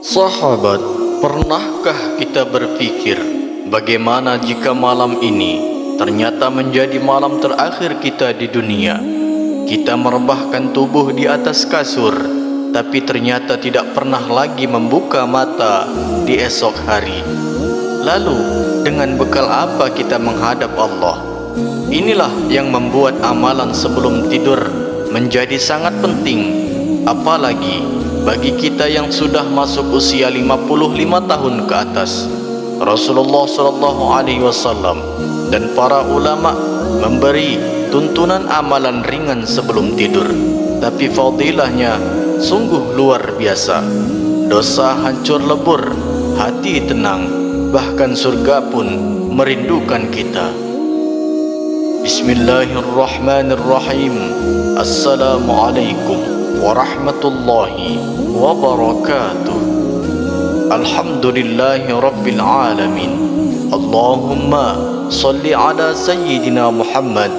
Sahabat, pernahkah kita berpikir bagaimana jika malam ini ternyata menjadi malam terakhir kita di dunia? Kita merebahkan tubuh di atas kasur, tapi ternyata tidak pernah lagi membuka mata di esok hari. Lalu, dengan bekal apa kita menghadap Allah? Inilah yang membuat amalan sebelum tidur menjadi sangat penting, apalagi bagi kita yang sudah masuk usia 55 tahun ke atas. Rasulullah SAW dan para ulama memberi tuntunan amalan ringan sebelum tidur, tapi fadilahnya sungguh luar biasa. Dosa hancur lebur, hati tenang, bahkan surga pun merindukan kita. Bismillahirrahmanirrahim. Assalamualaikum warahmatullahi wabarakatuh. Alhamdulillahi rabbil alamin. Allahumma salli ala sayyidina Muhammad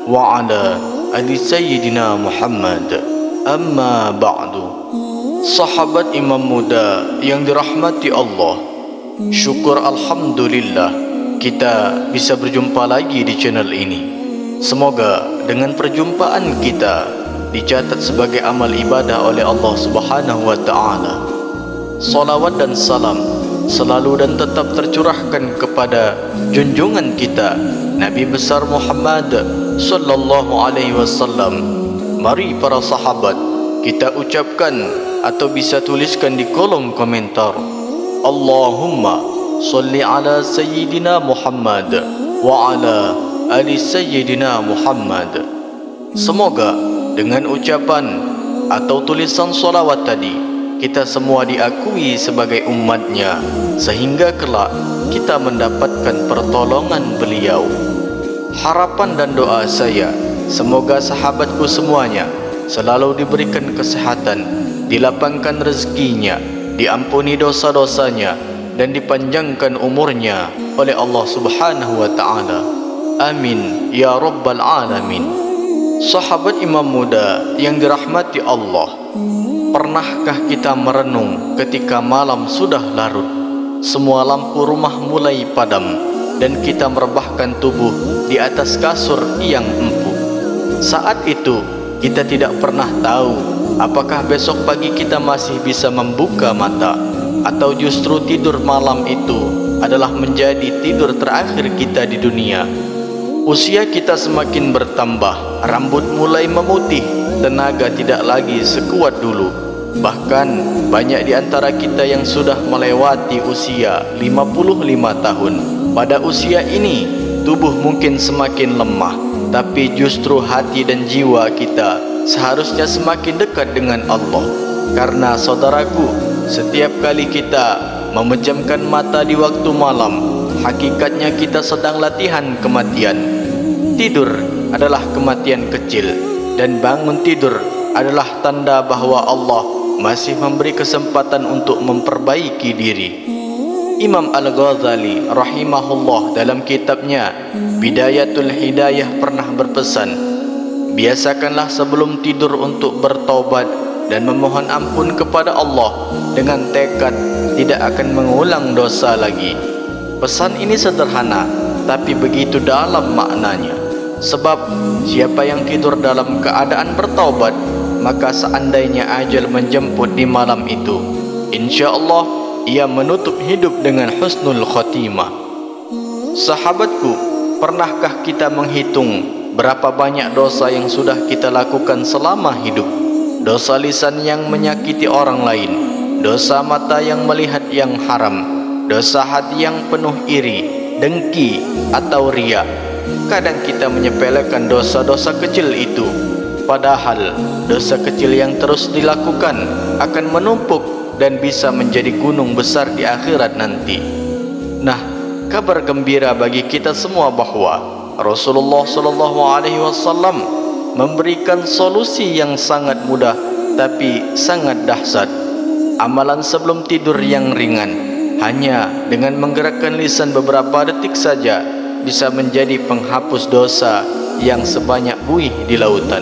wa ala ali sayyidina Muhammad. Amma ba'du. Sahabat Imam Muda yang dirahmati Allah, syukur alhamdulillah kita bisa berjumpa lagi di channel ini. Semoga dengan perjumpaan kita dicatat sebagai amal ibadah oleh Allah Subhanahu wa taala. Salawat dan salam selalu dan tetap tercurahkan kepada junjungan kita Nabi besar Muhammad sallallahu alaihi wasallam. Mari para sahabat kita ucapkan atau bisa tuliskan di kolom komentar, Allahumma salli ala sayyidina Muhammad wa ala ali sayyidina Muhammad. Semoga dengan ucapan atau tulisan salawat tadi, kita semua diakui sebagai umatnya, sehingga kelak kita mendapatkan pertolongan beliau. Harapan dan doa saya, semoga sahabatku semuanya selalu diberikan kesehatan, dilapangkan rezekinya, diampuni dosa-dosanya, dan dipanjangkan umurnya oleh Allah Subhanahu wa ta'ala. Amin ya rabbal alamin. Sahabat Imam Muda yang dirahmati Allah, pernahkah kita merenung ketika malam sudah larut, semua lampu rumah mulai padam, dan kita merebahkan tubuh di atas kasur yang empuk? Saat itu kita tidak pernah tahu apakah besok pagi kita masih bisa membuka mata, atau justru tidur malam itu adalah menjadi tidur terakhir kita di dunia. Usia kita semakin bertambah, rambut mulai memutih, tenaga tidak lagi sekuat dulu. Bahkan banyak di antara kita yang sudah melewati usia 55 tahun. Pada usia ini, tubuh mungkin semakin lemah, tapi justru hati dan jiwa kita seharusnya semakin dekat dengan Allah. Karena saudaraku, setiap kali kita memejamkan mata di waktu malam, hakikatnya kita sedang latihan kematian. Tidur adalah kematian kecil, dan bangun tidur adalah tanda bahwa Allah masih memberi kesempatan untuk memperbaiki diri. Imam Al-Ghazali rahimahullah dalam kitabnya Bidayatul Hidayah pernah berpesan, biasakanlah sebelum tidur untuk bertaubat dan memohon ampun kepada Allah dengan tekad tidak akan mengulang dosa lagi. Pesan ini sederhana, tapi begitu dalam maknanya. Sebab siapa yang tidur dalam keadaan bertaubat, maka seandainya ajal menjemput di malam itu, insya Allah ia menutup hidup dengan husnul khotimah. Sahabatku, pernahkah kita menghitung berapa banyak dosa yang sudah kita lakukan selama hidup? Dosa lisan yang menyakiti orang lain, dosa mata yang melihat yang haram, dosa hati yang penuh iri, dengki, atau riya. Kadang kita menyepelekan dosa-dosa kecil itu, padahal dosa kecil yang terus dilakukan akan menumpuk dan bisa menjadi gunung besar di akhirat nanti. Nah, kabar gembira bagi kita semua bahwa Rasulullah SAW memberikan solusi yang sangat mudah tapi sangat dahsyat. Amalan sebelum tidur yang ringan, hanya dengan menggerakkan lisan beberapa detik saja, bisa menjadi penghapus dosa yang sebanyak buih di lautan,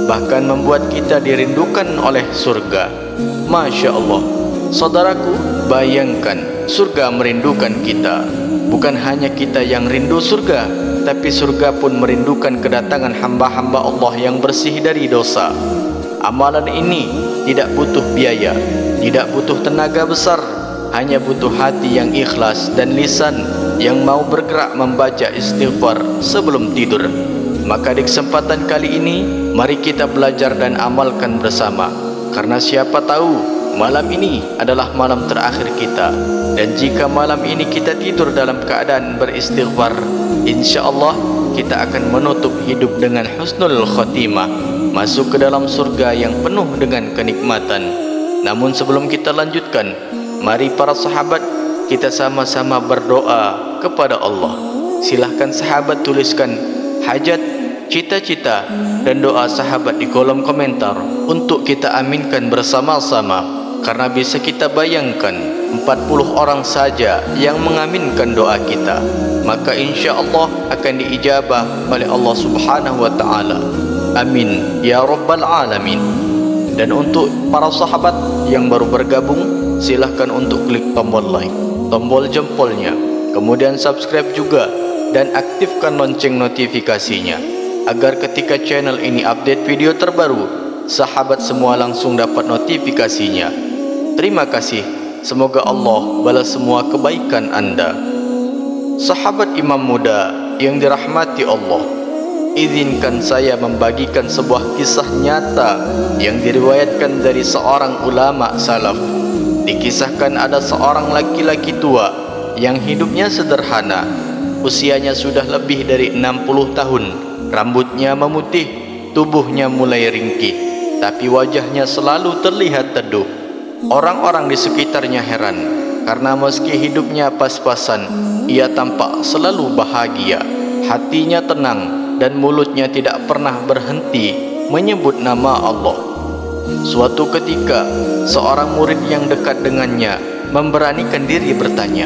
bahkan membuat kita dirindukan oleh surga. Masya Allah. Saudaraku, bayangkan surga merindukan kita. Bukan hanya kita yang rindu surga, tapi surga pun merindukan kedatangan hamba-hamba Allah yang bersih dari dosa. Amalan ini tidak butuh biaya, tidak butuh tenaga besar, hanya butuh hati yang ikhlas dan lisan yang mau bergerak membaca istighfar sebelum tidur. Maka di kesempatan kali ini, mari kita belajar dan amalkan bersama. Karena siapa tahu malam ini adalah malam terakhir kita. Dan jika malam ini kita tidur dalam keadaan beristighfar, insya-Allah kita akan menutup hidup dengan husnul khotimah, masuk ke dalam surga yang penuh dengan kenikmatan. Namun sebelum kita lanjutkan, mari para sahabat kita sama-sama berdoa kepada Allah. Silahkan sahabat tuliskan hajat, cita-cita dan doa sahabat di kolom komentar untuk kita aminkan bersama-sama. Karena bisa kita bayangkan 40 orang saja yang mengaminkan doa kita, maka insya Allah akan diijabah oleh Allah Subhanahu wa Ta'ala. Amin ya Rabbal Alamin. Dan untuk para sahabat yang baru bergabung, silahkan untuk klik tombol like, tombol jempolnya, kemudian subscribe juga dan aktifkan lonceng notifikasinya, agar ketika channel ini update video terbaru, sahabat semua langsung dapat notifikasinya. Terima kasih. Semoga Allah balas semua kebaikan Anda. Sahabat imam muda yang dirahmati Allah, izinkan saya membagikan sebuah kisah nyata yang diriwayatkan dari seorang ulama salaf. Dikisahkan ada seorang laki-laki tua yang hidupnya sederhana. Usianya sudah lebih dari 60 tahun. Rambutnya memutih, tubuhnya mulai ringkih, tapi wajahnya selalu terlihat teduh. Orang-orang di sekitarnya heran, karena meski hidupnya pas-pasan, ia tampak selalu bahagia. Hatinya tenang dan mulutnya tidak pernah berhenti menyebut nama Allah. Suatu ketika, seorang murid yang dekat dengannya memberanikan diri bertanya,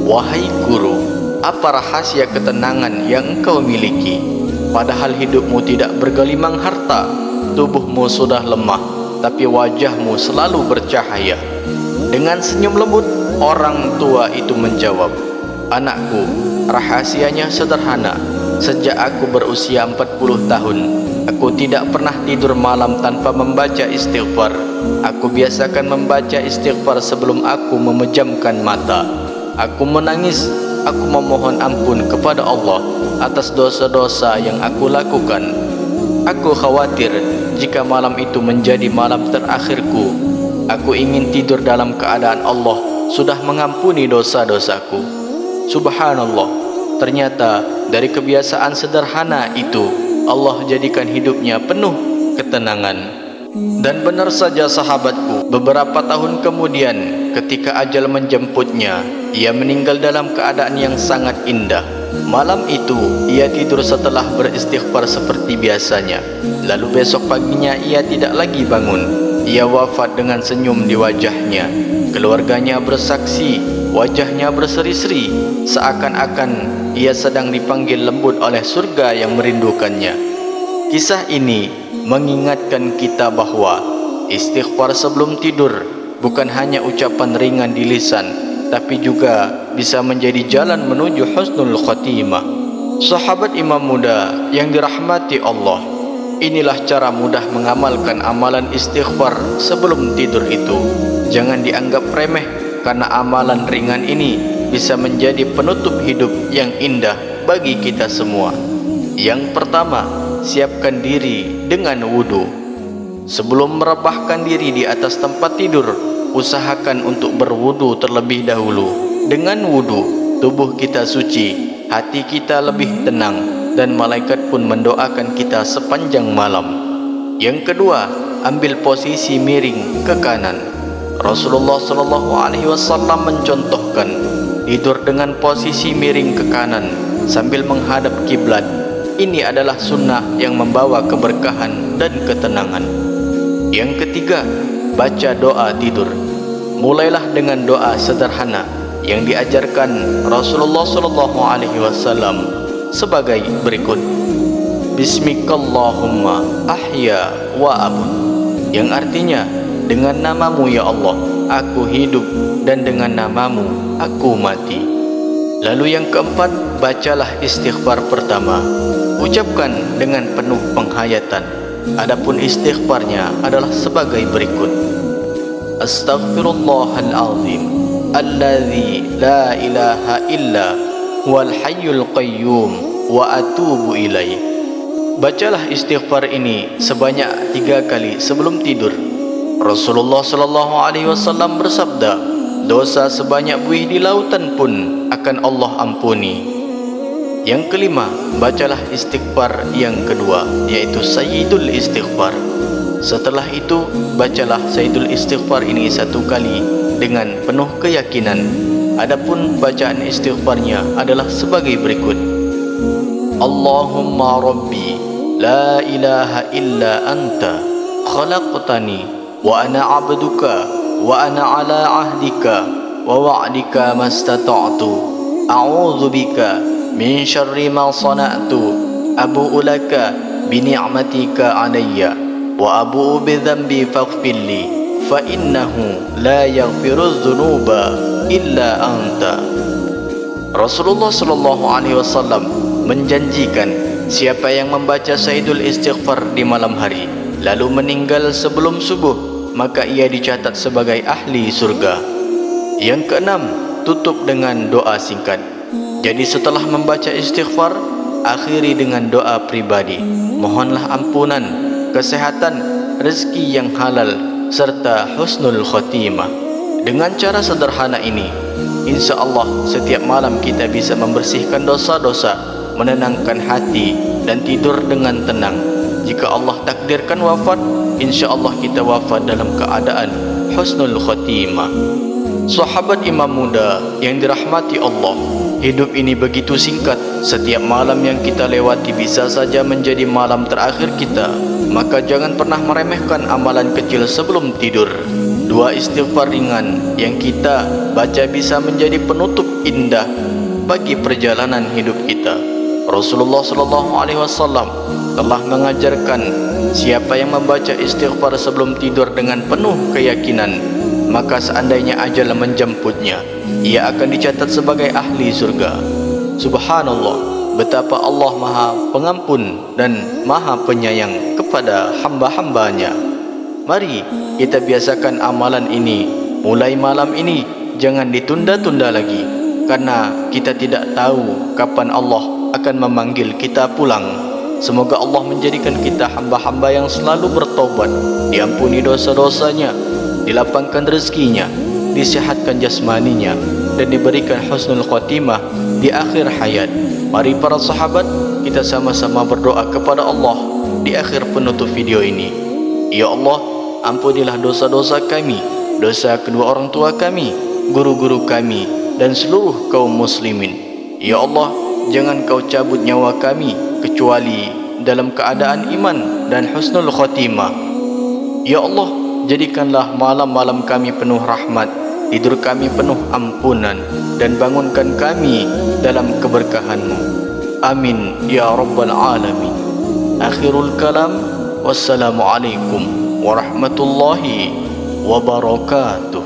"Wahai guru, apa rahasia ketenangan yang engkau miliki? Padahal hidupmu tidak bergelimang harta, tubuhmu sudah lemah, tapi wajahmu selalu bercahaya." Dengan senyum lembut, orang tua itu menjawab, "Anakku, rahasianya sederhana. Sejak aku berusia 40 tahun, aku tidak pernah tidur malam tanpa membaca istighfar. Aku biasakan membaca istighfar sebelum aku memejamkan mata. Aku menangis, aku memohon ampun kepada Allah atas dosa-dosa yang aku lakukan. Aku khawatir jika malam itu menjadi malam terakhirku. Aku ingin tidur dalam keadaan Allah sudah mengampuni dosa-dosaku." Subhanallah, ternyata dari kebiasaan sederhana itu Allah jadikan hidupnya penuh ketenangan. Dan benar saja sahabatku, beberapa tahun kemudian ketika ajal menjemputnya, ia meninggal dalam keadaan yang sangat indah. Malam itu ia tidur setelah beristighfar seperti biasanya. Lalu besok paginya ia tidak lagi bangun. Ia wafat dengan senyum di wajahnya. Keluarganya bersaksi, wajahnya berseri-seri, seakan-akan ia sedang dipanggil lembut oleh surga yang merindukannya. Kisah ini mengingatkan kita bahwa istighfar sebelum tidur bukan hanya ucapan ringan di lisan, tapi juga bisa menjadi jalan menuju husnul khotimah. Sahabat imam muda yang dirahmati Allah, inilah cara mudah mengamalkan amalan istighfar sebelum tidur itu. Jangan dianggap remeh, karena amalan ringan ini bisa menjadi penutup hidup yang indah bagi kita semua. Yang pertama, siapkan diri dengan wudu. Sebelum merebahkan diri di atas tempat tidur, usahakan untuk berwudu terlebih dahulu. Dengan wudu, tubuh kita suci, hati kita lebih tenang, dan malaikat pun mendoakan kita sepanjang malam. Yang kedua, ambil posisi miring ke kanan. Rasulullah SAW mencontohkan tidur dengan posisi miring ke kanan sambil menghadap kiblat. Ini adalah sunnah yang membawa keberkahan dan ketenangan. Yang ketiga, baca doa tidur. Mulailah dengan doa sederhana yang diajarkan Rasulullah SAW sebagai berikut: Bismikallahumma ahya wa abun, yang artinya, dengan namamu ya Allah, aku hidup, dan dengan namamu aku mati. Lalu yang keempat, bacalah istighfar pertama. Ucapkan dengan penuh penghayatan. Adapun istighfarnya adalah sebagai berikut. Astaghfirullahalazim alladzi la ilaha illa huwal hayyul qayyum wa atubu ilaih. Bacalah istighfar ini sebanyak 3 kali sebelum tidur. Rasulullah sallallahu alaihi wasallam bersabda, dosa sebanyak buih di lautan pun akan Allah ampuni. Yang kelima, bacalah istighfar yang kedua, yaitu Sayyidul Istighfar. Setelah itu, bacalah Sayyidul Istighfar ini 1 kali dengan penuh keyakinan. Adapun bacaan istighfarnya adalah sebagai berikut. Allahumma Rabbi la ilaha illa anta khalaqtani wa ana abduka wa ana ala ahdika wa wa'dika mastata'tu a'udzu bika min syarri ma sana'tu abu'u laka bi ni'matika alayya wa abu'u bi dhanbi faghfirli fa innahu la yaghfiru dzunuba illa anta. Rasulullah sallallahu alaihi wasallam menjanjikan siapa yang membaca Sayyidul Istighfar di malam hari lalu meninggal sebelum subuh, maka ia dicatat sebagai ahli surga. Yang keenam, tutup dengan doa singkat. Jadi setelah membaca istighfar, akhiri dengan doa pribadi. Mohonlah ampunan, kesehatan, rezeki yang halal, serta husnul khotimah. Dengan cara sederhana ini, insya Allah setiap malam kita bisa membersihkan dosa-dosa, menenangkan hati, dan tidur dengan tenang. Jika Allah takdirkan wafat, insya Allah kita wafat dalam keadaan husnul khotimah. Sahabat imam muda yang dirahmati Allah, hidup ini begitu singkat. Setiap malam yang kita lewati bisa saja menjadi malam terakhir kita. Maka jangan pernah meremehkan amalan kecil sebelum tidur. 2 istighfar ringan yang kita baca bisa menjadi penutup indah bagi perjalanan hidup kita. Rasulullah sallallahu alaihi wasallam telah mengajarkan siapa yang membaca istighfar sebelum tidur dengan penuh keyakinan, maka seandainya ajal menjemputnya, ia akan dicatat sebagai ahli surga. Subhanallah, betapa Allah Maha Pengampun dan Maha Penyayang kepada hamba-hambanya. Mari kita biasakan amalan ini mulai malam ini, jangan ditunda-tunda lagi, karena kita tidak tahu kapan Allah akan memanggil kita pulang. Semoga Allah menjadikan kita hamba-hamba yang selalu bertobat, diampuni dosa-dosanya, dilapangkan rezekinya, disehatkan jasmaninya, dan diberikan husnul khotimah di akhir hayat. Mari para sahabat, kita sama-sama berdoa kepada Allah di akhir penutup video ini. Ya Allah, ampunilah dosa-dosa kami, dosa kedua orang tua kami, guru-guru kami, dan seluruh kaum muslimin. Ya Allah, jangan kau cabut nyawa kami kecuali dalam keadaan iman dan husnul khotimah. Ya Allah, jadikanlah malam-malam kami penuh rahmat, tidur kami penuh ampunan, dan bangunkan kami dalam keberkahan-Mu. Amin ya rabbal alamin. Akhirul kalam, wassalamualaikum warahmatullahi wabarakatuh.